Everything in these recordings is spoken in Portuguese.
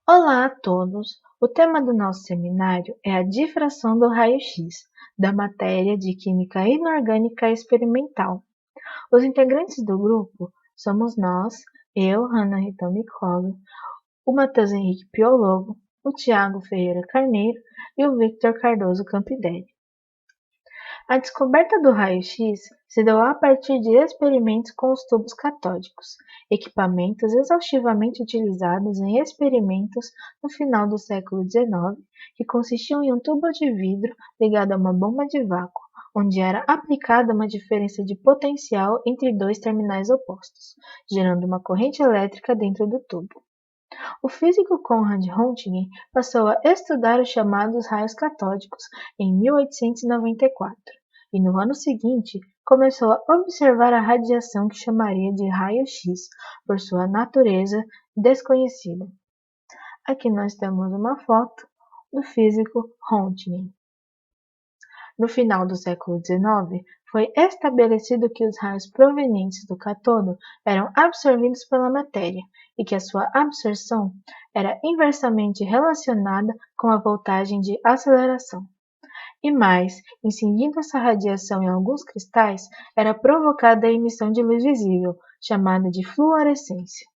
Olá a todos! O tema do nosso seminário é a difração do raio-x, da matéria de Química Inorgânica Experimental. Os integrantes do grupo somos nós, eu, Hannah Hitomi Koga, o Matheus Henrique Piologo, o Tiago Ferreira Carneiro e o Victor Cardoso Campidelli. A descoberta do raio-x se deu a partir de experimentos com os tubos catódicos, equipamentos exaustivamente utilizados em experimentos no final do século XIX, que consistiam em um tubo de vidro ligado a uma bomba de vácuo, onde era aplicada uma diferença de potencial entre dois terminais opostos, gerando uma corrente elétrica dentro do tubo. O físico Konrad Röntgen passou a estudar os chamados raios catódicos em 1894 e no ano seguinte começou a observar a radiação que chamaria de raio-x por sua natureza desconhecida. Aqui nós temos uma foto do físico Röntgen. No final do século XIX, foi estabelecido que os raios provenientes do cátodo eram absorvidos pela matéria e que a sua absorção era inversamente relacionada com a voltagem de aceleração. E mais, incidindo essa radiação em alguns cristais, era provocada a emissão de luz visível, chamada de fluorescência.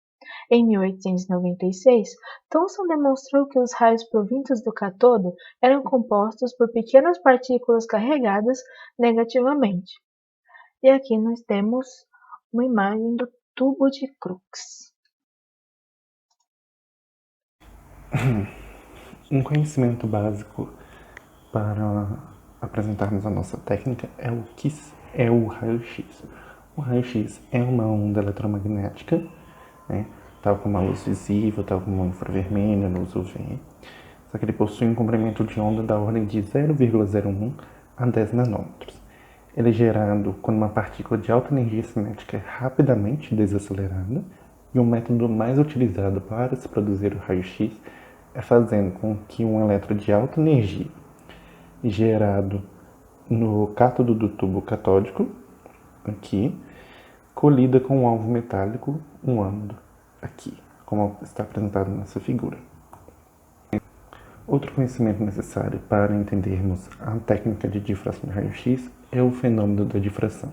Em 1896, Thomson demonstrou que os raios provindos do cátodo eram compostos por pequenas partículas carregadas negativamente. E aqui nós temos uma imagem do tubo de Crookes. Um conhecimento básico para apresentarmos a nossa técnica é o que é o raio-x. O raio-x é uma onda eletromagnética, né, tal como a luz visível, tal como o infravermelho, a luz UV, só que ele possui um comprimento de onda da ordem de 0,01 a 10 nanômetros. Ele é gerado quando uma partícula de alta energia cinética é rapidamente desacelerada, e o método mais utilizado para se produzir o raio-x é fazendo com que um elétron de alta energia gerado no cátodo do tubo catódico, aqui, colida com um alvo metálico, um ânodo, aqui, como está apresentado nessa figura. Outro conhecimento necessário para entendermos a técnica de difração de raio-x é o fenômeno da difração,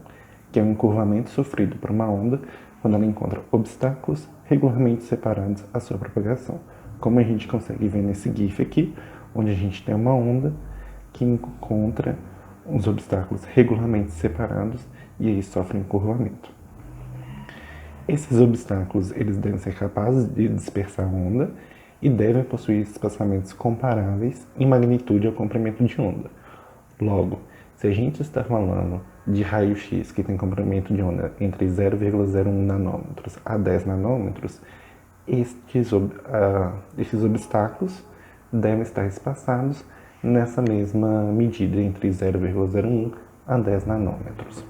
que é um encurvamento sofrido por uma onda quando ela encontra obstáculos regularmente separados à sua propagação, como a gente consegue ver nesse GIF aqui, onde a gente tem uma onda que encontra os obstáculos regularmente separados e aí sofre um encurvamento. Esses obstáculos eles devem ser capazes de dispersar a onda e devem possuir espaçamentos comparáveis em magnitude ao comprimento de onda. Logo, se a gente está falando de raio-x que tem comprimento de onda entre 0,01 nanômetros a 10 nanômetros, estes obstáculos devem estar espaçados nessa mesma medida, entre 0,01 a 10 nanômetros.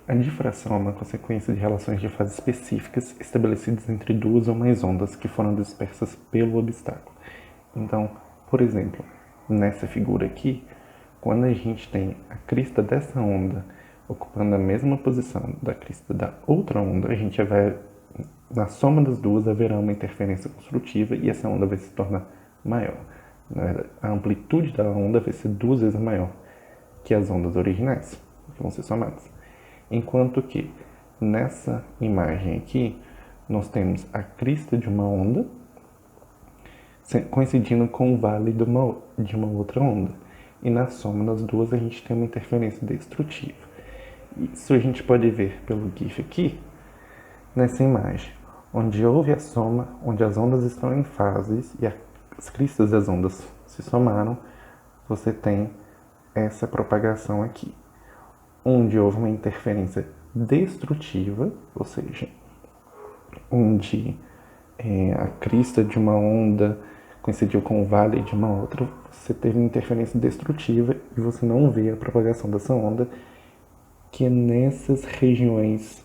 A difração é uma consequência de relações de fase específicas estabelecidas entre duas ou mais ondas que foram dispersas pelo obstáculo. Então, por exemplo, nessa figura aqui, quando a gente tem a crista dessa onda ocupando a mesma posição da crista da outra onda, a gente vai, na soma das duas, haverá uma interferência construtiva e essa onda vai se tornar maior. Na verdade, a amplitude da onda vai ser 2 vezes maior que as ondas originais, que vão ser somadas. Enquanto que nessa imagem aqui, nós temos a crista de uma onda coincidindo com o vale de uma outra onda. E na soma das duas a gente tem uma interferência destrutiva. Isso a gente pode ver pelo GIF aqui, nessa imagem, onde houve a soma, onde as ondas estão em fases e as cristas das ondas se somaram, você tem essa propagação aqui, onde houve uma interferência destrutiva, ou seja, onde a crista de uma onda coincidiu com o vale de uma outra, você teve uma interferência destrutiva e você não vê a propagação dessa onda, que é nessas regiões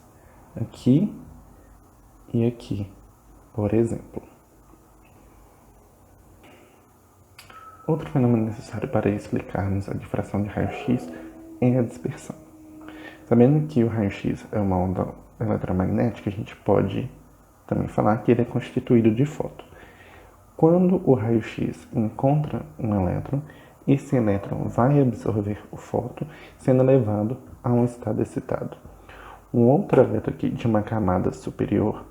aqui e aqui, por exemplo. Outro fenômeno necessário para explicarmos a difração de raio-x é a dispersão. Sabendo que o raio-x é uma onda eletromagnética, a gente pode também falar que ele é constituído de fóton. Quando o raio-x encontra um elétron, esse elétron vai absorver o fóton, sendo levado a um estado excitado. Um outro elétron aqui de uma camada superior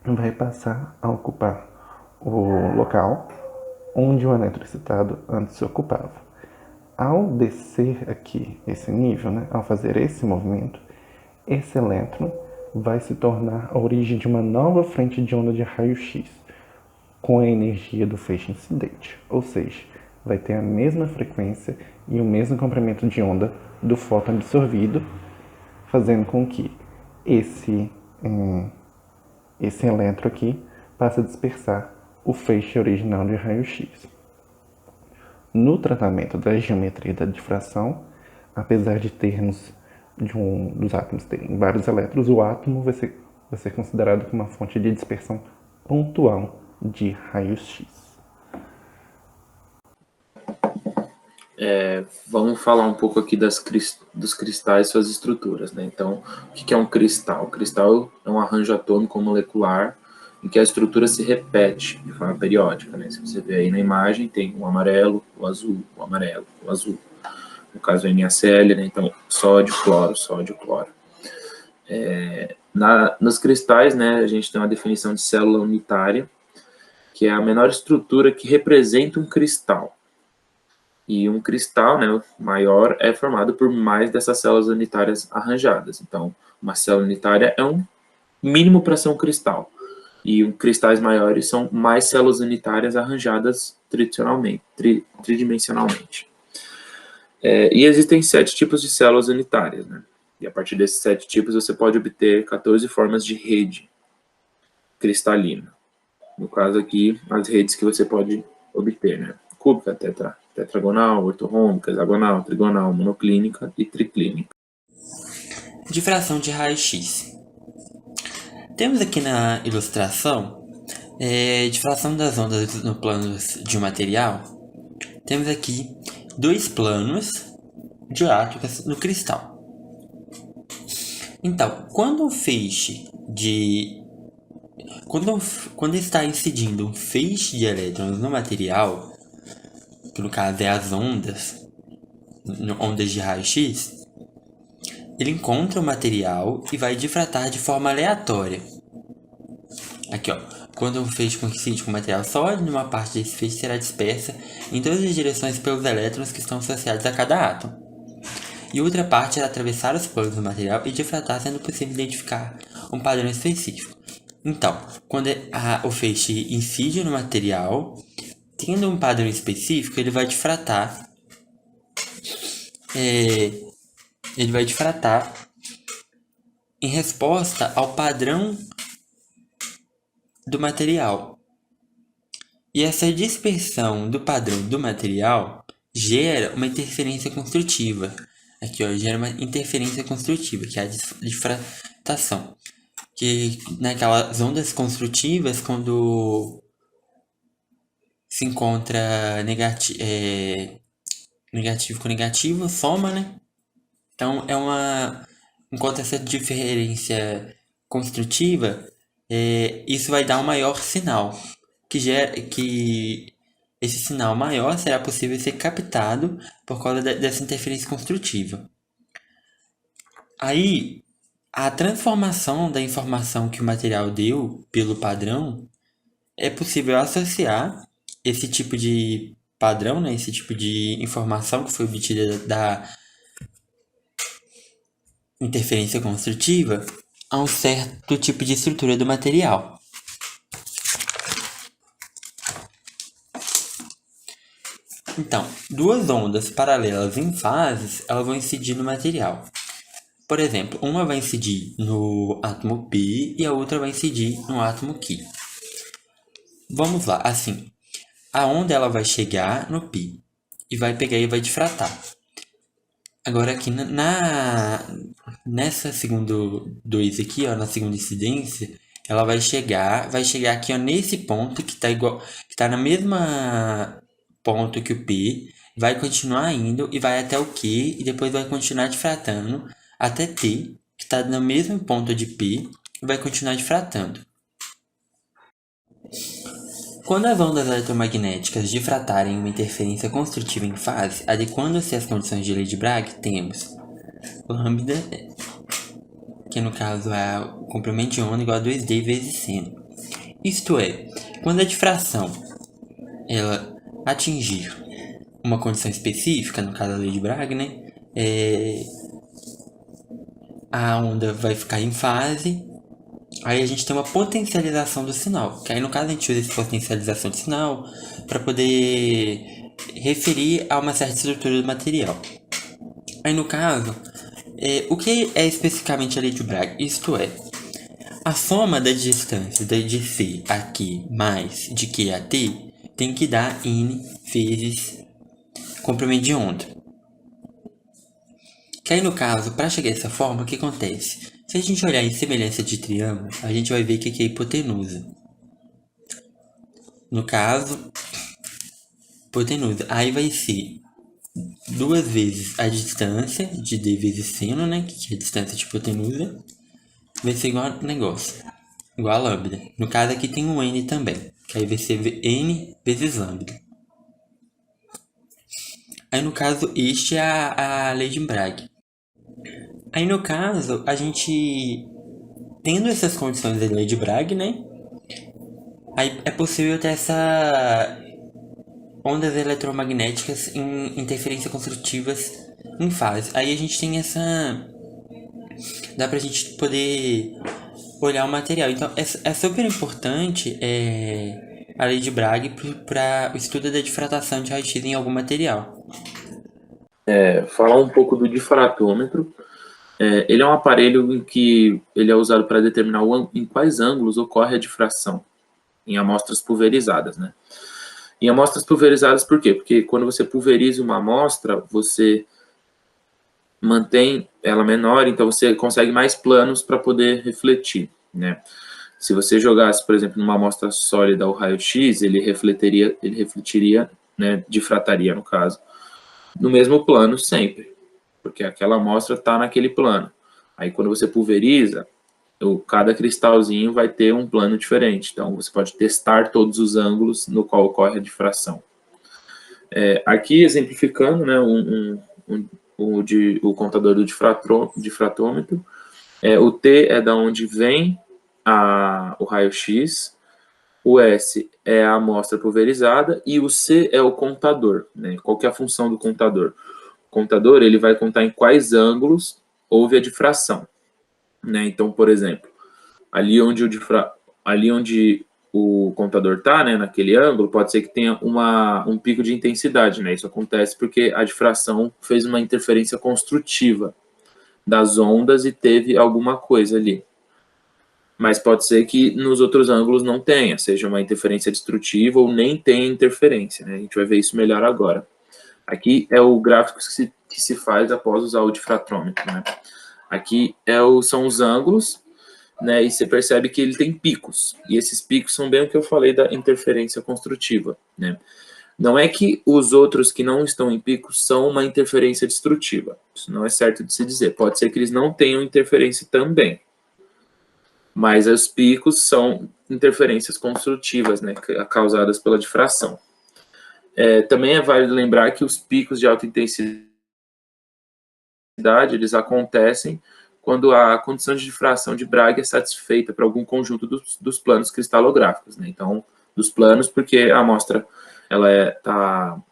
vai passar a ocupar o local onde o elétron excitado antes se ocupava. Ao descer aqui esse nível, ao fazer esse movimento, esse elétron vai se tornar a origem de uma nova frente de onda de raio-x, com a energia do feixe incidente, ou seja, vai ter a mesma frequência e o mesmo comprimento de onda do fóton absorvido, fazendo com que esse elétron aqui passe a dispersar o feixe original de raio-x. No tratamento da geometria da difração, apesar de termos dos átomos terem vários elétrons, o átomo vai ser considerado como uma fonte de dispersão pontual de raios-x. Vamos falar um pouco aqui dos cristais e suas estruturas, né? Então, o que é um cristal? O cristal é um arranjo atômico molecular em que a estrutura se repete de forma periódica, né? Se você ver aí na imagem, tem o amarelo, o azul, o amarelo, o azul. No caso, o NaCl, né? Então, sódio, cloro, sódio, cloro. Nos cristais, né, a gente tem uma definição de célula unitária, que é a menor estrutura que representa um cristal. E um cristal, né, maior é formado por mais dessas células unitárias arranjadas. Então, uma célula unitária é um mínimo para ser um cristal. E cristais maiores são mais células unitárias arranjadas tridimensionalmente. E existem 7 tipos de células unitárias, né? E a partir desses 7 tipos você pode obter 14 formas de rede cristalina. No caso aqui, as redes que você pode obter, né? Cúbica, tetragonal, ortorrômbica, hexagonal, trigonal, monoclínica e triclínica. Difração de raio-x. Temos aqui na ilustração difração das ondas no plano de um material. Temos aqui 2 planos diáticos no cristal. Então, quando o feixe quando está incidindo um feixe de elétrons no material, que no caso é as ondas de raio-x, ele encontra o material e vai difratar de forma aleatória. Aqui, ó. Quando um feixe coincide com um material sólido, uma parte desse feixe será dispersa em todas as direções pelos elétrons que estão associados a cada átomo. E outra parte irá atravessar os polos do material e difratar, sendo possível identificar um padrão específico. Então, quando o feixe incide no material, tendo um padrão específico, ele vai difratar. Ele vai difratar em resposta ao padrão do material. E essa dispersão do padrão do material gera uma interferência construtiva. Aqui, ó, gera uma interferência construtiva, que é a difratação. Que naquelas ondas construtivas, quando se encontra negativo com negativo, soma, né? Então, enquanto essa diferença construtiva, isso vai dar um maior sinal, que esse sinal maior será possível ser captado por causa dessa interferência construtiva. Aí, a transformação da informação que o material deu pelo padrão é possível associar esse tipo de padrão, né, esse tipo de informação que foi obtida da interferência construtiva a um certo tipo de estrutura do material. Então, 2 ondas paralelas em fases, elas vão incidir no material. Por exemplo, uma vai incidir no átomo P e a outra vai incidir no átomo Q. Vamos lá, assim, a onda ela vai chegar no P e vai pegar e vai difratar. Agora aqui nessa segunda 2 aqui, ó, na segunda incidência, ela vai chegar aqui, ó, nesse ponto que tá na mesma ponto que o P, vai continuar indo e vai até o Q e depois vai continuar difratando até T, que está no mesmo ponto de P, e vai continuar difratando. Quando as ondas eletromagnéticas difratarem uma interferência construtiva em fase, adequando-se às condições de lei de Bragg, temos lambda, que no caso é o comprimento de onda igual a 2D vezes seno. Isto é, quando a difração ela atingir uma condição específica, no caso a lei de Bragg, né, a onda vai ficar em fase. Aí a gente tem uma potencialização do sinal, que aí no caso a gente usa essa potencialização de sinal para poder referir a uma certa estrutura do material. Aí no caso, o que é especificamente a lei de Bragg? Isto é, a soma das distâncias de C a Q mais de Q a T tem que dar N vezes comprimento de onda. Que aí no caso, para chegar a essa forma, o que acontece? Se a gente olhar em semelhança de triângulo, a gente vai ver que aqui é hipotenusa. No caso, hipotenusa. Aí vai ser 2 vezes a distância de D vezes seno, né? Que é a distância de hipotenusa. Vai ser igual a negócio. Igual a lambda. No caso aqui tem um N também. Que aí vai ser N vezes lambda. Aí no caso, este é a lei de Bragg. Aí no caso, a gente tendo essas condições da lei de Bragg, né? Aí é possível ter essa ondas eletromagnéticas em interferências construtivas em fase. Aí a gente tem essa... dá pra gente poder olhar o material. Então é super importante a lei de Bragg para o estudo da difratação de raio-x em algum material. Falar um pouco do difratômetro. Ele é um aparelho em que ele é usado para determinar em quais ângulos ocorre a difração em amostras pulverizadas, né? Em amostras pulverizadas, por quê? Porque quando você pulveriza uma amostra, você mantém ela menor, então você consegue mais planos para poder refletir, né? Se você jogasse, por exemplo, numa amostra sólida o raio-x, ele refletiria, né, difrataria no caso, no mesmo plano sempre, porque aquela amostra está naquele plano. Aí quando você pulveriza, cada cristalzinho vai ter um plano diferente, então você pode testar todos os ângulos no qual ocorre a difração. Aqui exemplificando, né, o contador do difratômetro, o T é da onde vem o raio-x, o S é a amostra pulverizada e o C é o contador, né? Qual que é a função do contador? O contador ele vai contar em quais ângulos houve a difração, né? Então, por exemplo, ali onde o contador está, né, naquele ângulo, pode ser que tenha um pico de intensidade, né? Isso acontece porque a difração fez uma interferência construtiva das ondas e teve alguma coisa ali. Mas pode ser que nos outros ângulos não tenha, seja uma interferência destrutiva ou nem tenha interferência, né? A gente vai ver isso melhor agora. Aqui é o gráfico que se faz após usar o difratômetro, né? Aqui são os ângulos, né? E você percebe que ele tem picos. E esses picos são bem o que eu falei da interferência construtiva, né? Não é que os outros que não estão em picos são uma interferência destrutiva. Isso não é certo de se dizer. Pode ser que eles não tenham interferência também. Mas os picos são interferências construtivas, né, causadas pela difração. Também é válido lembrar que os picos de alta intensidade eles acontecem quando a condição de difração de Bragg é satisfeita para algum conjunto dos planos cristalográficos, né? Então, dos planos, porque a amostra está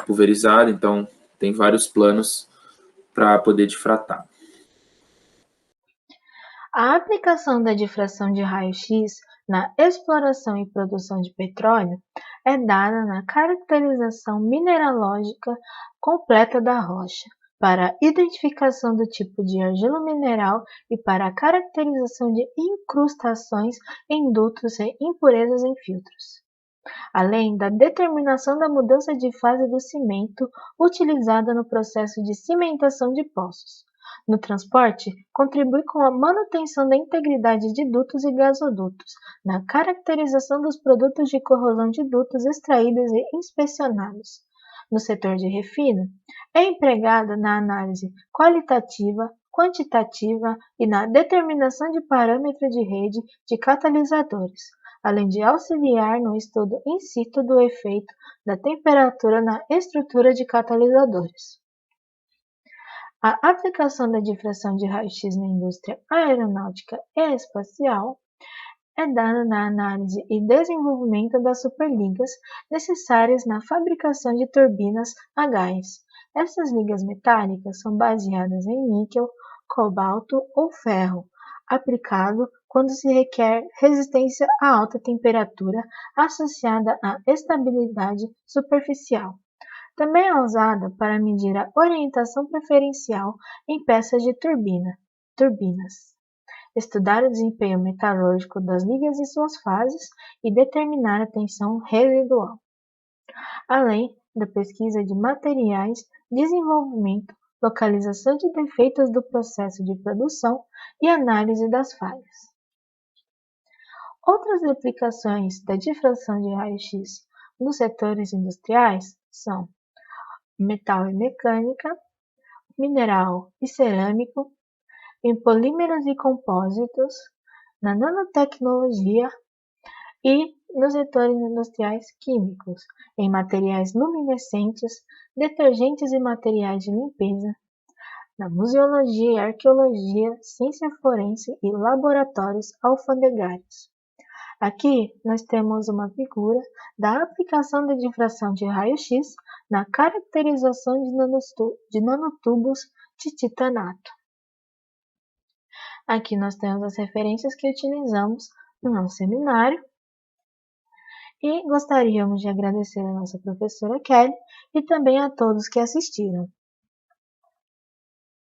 pulverizada, então tem vários planos para poder difratar. A aplicação da difração de raio-x na exploração e produção de petróleo é dada na caracterização mineralógica completa da rocha, para a identificação do tipo de argila mineral e para a caracterização de incrustações em dutos e impurezas em filtros, além da determinação da mudança de fase do cimento utilizada no processo de cimentação de poços. No transporte, contribui com a manutenção da integridade de dutos e gasodutos, na caracterização dos produtos de corrosão de dutos extraídos e inspecionados. No setor de refino, é empregada na análise qualitativa, quantitativa e na determinação de parâmetro de rede de catalisadores, além de auxiliar no estudo in situ do efeito da temperatura na estrutura de catalisadores. A aplicação da difração de raio-x na indústria aeronáutica e espacial é dada na análise e desenvolvimento das superligas necessárias na fabricação de turbinas a gás. Essas ligas metálicas são baseadas em níquel, cobalto ou ferro, aplicado quando se requer resistência a alta temperatura associada à estabilidade superficial. Também é usada para medir a orientação preferencial em peças de turbinas, estudar o desempenho metalúrgico das ligas e suas fases e determinar a tensão residual, além da pesquisa de materiais, desenvolvimento, localização de defeitos do processo de produção e análise das falhas. Outras aplicações da difração de raio-x nos setores industriais são metal e mecânica, mineral e cerâmico, em polímeros e compósitos, na nanotecnologia e nos setores industriais químicos, em materiais luminescentes, detergentes e materiais de limpeza, na museologia e arqueologia, ciência forense e laboratórios alfandegários. Aqui nós temos uma figura da aplicação da difração de raio-x na caracterização de nanotubos de titanato. Aqui nós temos as referências que utilizamos no nosso seminário e gostaríamos de agradecer a nossa professora Kelly e também a todos que assistiram.